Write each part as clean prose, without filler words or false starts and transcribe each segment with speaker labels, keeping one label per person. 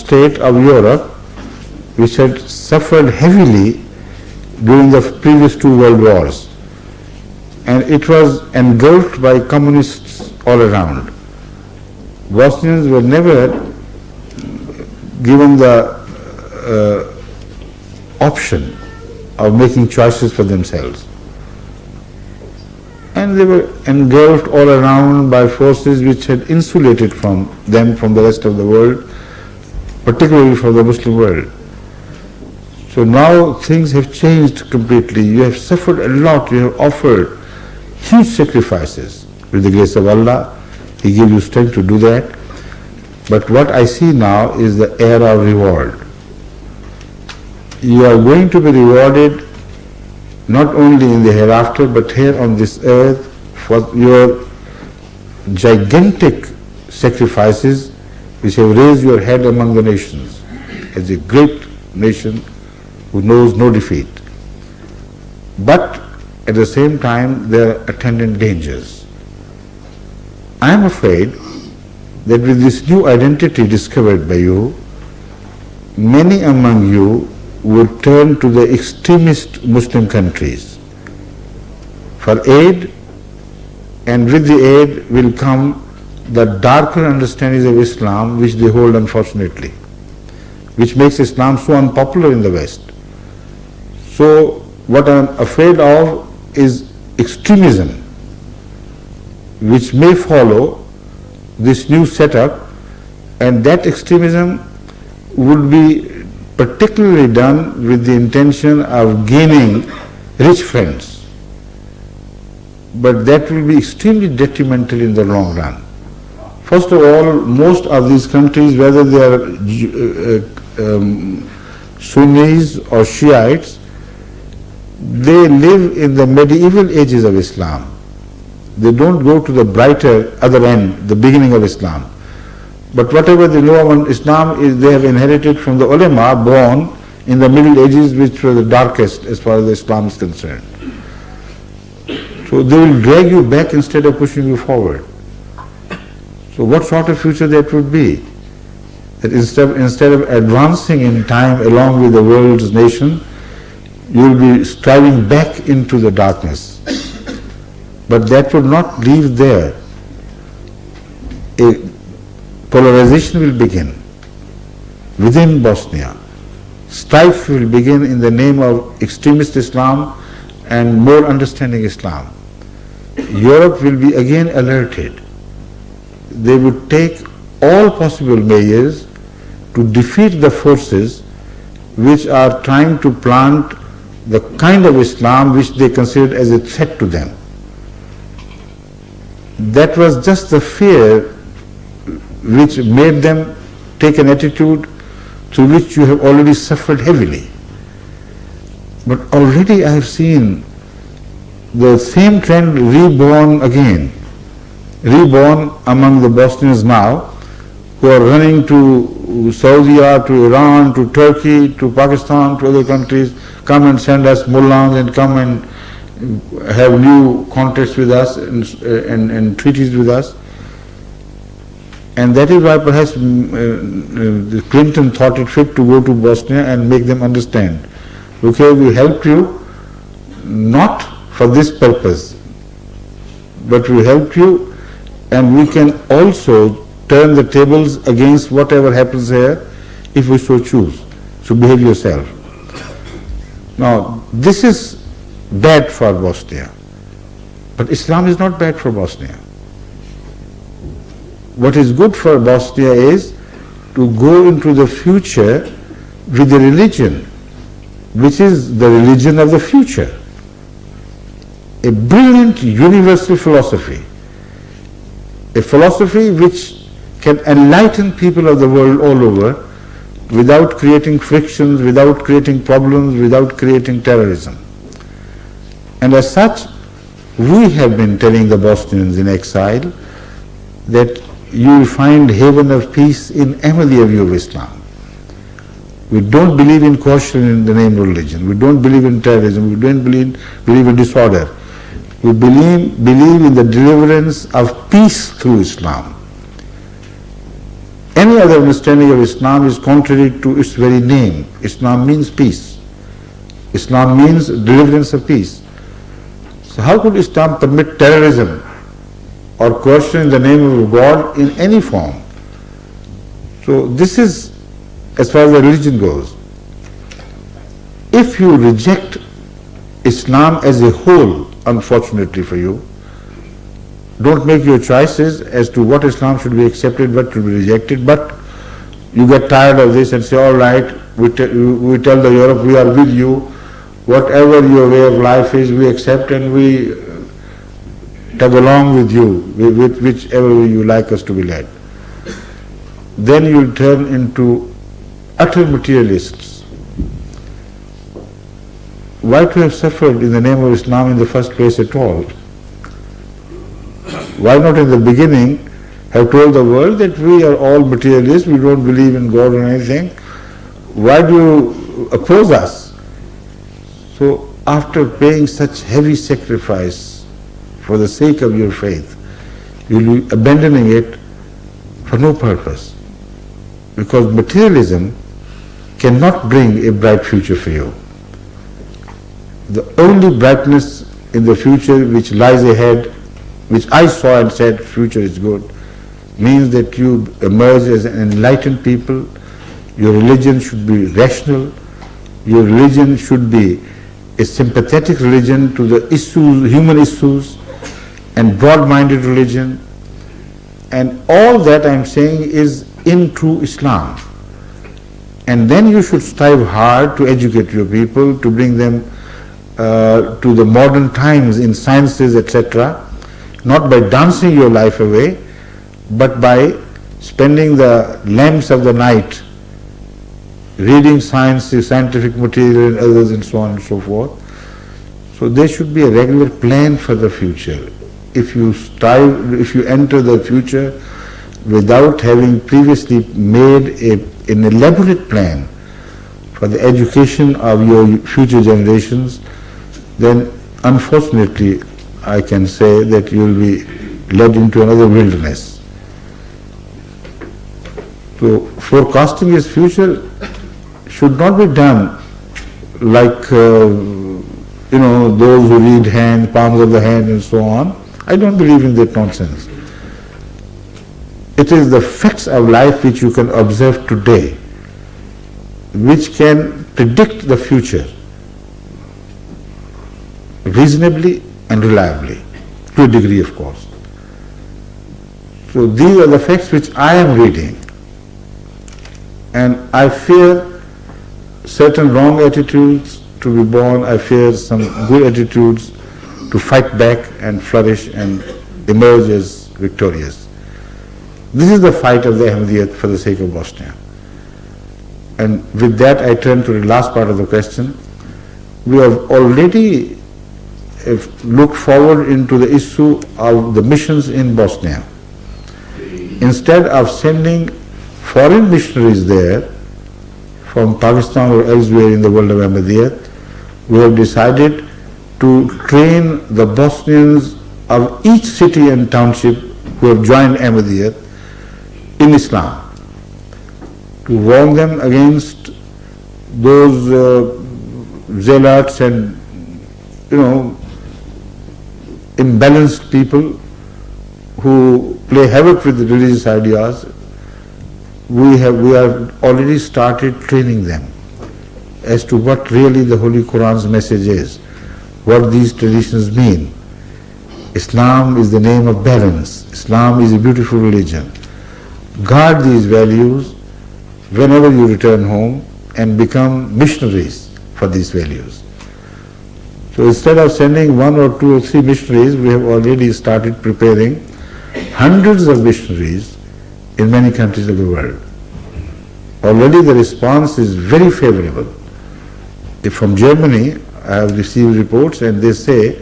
Speaker 1: state of Europe, which had suffered heavily during the previous two world wars, and it was engulfed by communists all around. Bosnians were never given the option of making choices for themselves. And they were engulfed all around by forces which had insulated them from the rest of the world, particularly from the Muslim world. So now things have changed completely. You have suffered a lot, you have offered huge sacrifices. With the grace of Allah, He gave you strength to do that. But what I see now is the era of reward. You are going to be rewarded not only in the hereafter, but here on this earth for your gigantic sacrifices which have raised your head among the nations as a great nation who knows no defeat. But at the same time there are attendant dangers. I am afraid that with this new identity discovered by you, many among you would turn to the extremist Muslim countries for aid, and with the aid will come the darker understandings of Islam which they hold, unfortunately, which makes Islam so unpopular in the West. So what I am afraid of is extremism which may follow this new setup, and that extremism would be particularly done with the intention of gaining rich friends. But that will be extremely detrimental in the long run. First of all, most of these countries, whether they are Sunnis or Shiites, they live in the medieval ages of Islam. They don't go to the brighter other end, the beginning of Islam. But whatever they know about Islam is they have inherited from the ulama born in the Middle Ages, which were the darkest as far as Islam is concerned. So they will drag you back instead of pushing you forward. So what sort of future that would be? That instead of advancing in time along with the world's nation, you will be striving back into the darkness. But that would not leave there. A polarization will begin within Bosnia. Strife will begin in the name of extremist Islam and more understanding Islam. Europe will be again alerted. They would take all possible measures to defeat the forces which are trying to plant the kind of Islam which they considered as a threat to them. That was just the fear which made them take an attitude through which you have already suffered heavily. But already I have seen the same trend reborn again, reborn among the Bosnians now, who are running to Saudi, to Iran, to Turkey, to Pakistan, to other countries, come and send us mullahs and come and have new contacts with us and treaties with us. And that is why perhaps Clinton thought it fit to go to Bosnia and make them understand, okay, we helped you not for this purpose, but we helped you and we can also turn the tables against whatever happens here if we so choose. So behave yourself. Now, this is bad for Bosnia, but Islam is not bad for Bosnia. What is good for Bosnia is to go into the future with a religion which is the religion of the future. A brilliant universal philosophy. A philosophy which can enlighten people of the world all over without creating frictions, without creating problems, without creating terrorism. And as such, we have been telling the Bosnians in exile that you will find haven of peace in Ahmadiyya view of Islam. We don't believe in caution in the name of religion. We don't believe in terrorism. We don't believe in disorder. We believe in the deliverance of peace through Islam. Any other understanding of Islam is contrary to its very name. Islam means peace. Islam means deliverance of peace. So how could Islam permit terrorism or coercion in the name of God in any form? So this is as far as the religion goes. If you reject Islam as a whole, unfortunately for you, don't make your choices as to what Islam should be accepted, what should be rejected, but you get tired of this and say, all right, we tell the Europe, we are with you, whatever your way of life is, we accept and we tag along with you, with whichever way you like us to be led. Then you will turn into utter materialists. Why to have suffered in the name of Islam in the first place at all? Why not in the beginning have told the world that we are all materialists, we don't believe in God or anything? Why do you oppose us? So after paying such heavy sacrifice for the sake of your faith, you'll be abandoning it for no purpose. Because materialism cannot bring a bright future for you. The only brightness in the future which lies ahead, which I saw and said future is good, means that you emerge as an enlightened people. Your religion should be rational. Your religion should be a sympathetic religion to the issues, human issues, and broad-minded religion. And all that I'm saying is in true Islam. And then you should strive hard to educate your people, to bring them to the modern times in sciences, etc., not by dancing your life away, but by spending the lamps of the night reading sciences, scientific material and others and so on and so forth. So there should be a regular plan for the future. If you enter the future without having previously made an elaborate plan for the education of your future generations, then unfortunately I can say that you will be led into another wilderness. So forecasting his future should not be done like those who read hand, palms of the hand and so on. I don't believe in that nonsense. It is the facts of life which you can observe today, which can predict the future reasonably and reliably, to a degree of course. So these are the facts which I am reading, and I fear certain wrong attitudes to be born, I fear some good attitudes to fight back and flourish and emerge as victorious. This is the fight of the Ahmadiyyat for the sake of Bosnia. And with that I turn to the last part of the question. We have already looked forward into the issue of the missions in Bosnia. Instead of sending foreign missionaries there from Pakistan or elsewhere in the world of Ahmadiyyat, we have decided to train the Bosnians of each city and township who have joined Ahmadiyyat in Islam, to warn them against those zealots and imbalanced people who play havoc with the religious ideas. We have already started training them as to what really the Holy Quran's message is, what these traditions mean. Islam is the name of balance. Islam is a beautiful religion. Guard these values whenever you return home and become missionaries for these values. So instead of sending 1 or 2 or 3 missionaries, we have already started preparing hundreds of missionaries in many countries of the world. Already the response is very favorable. From Germany, I have received reports and they say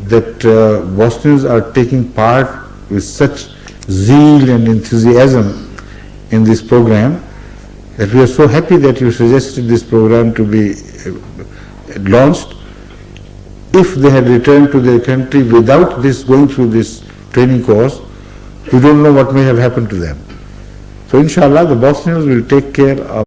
Speaker 1: that Bosnians are taking part with such zeal and enthusiasm in this program that we are so happy that you suggested this program to be launched. If they had returned to their country without going through this training course, we don't know what may have happened to them. So inshallah the Bosnians will take care of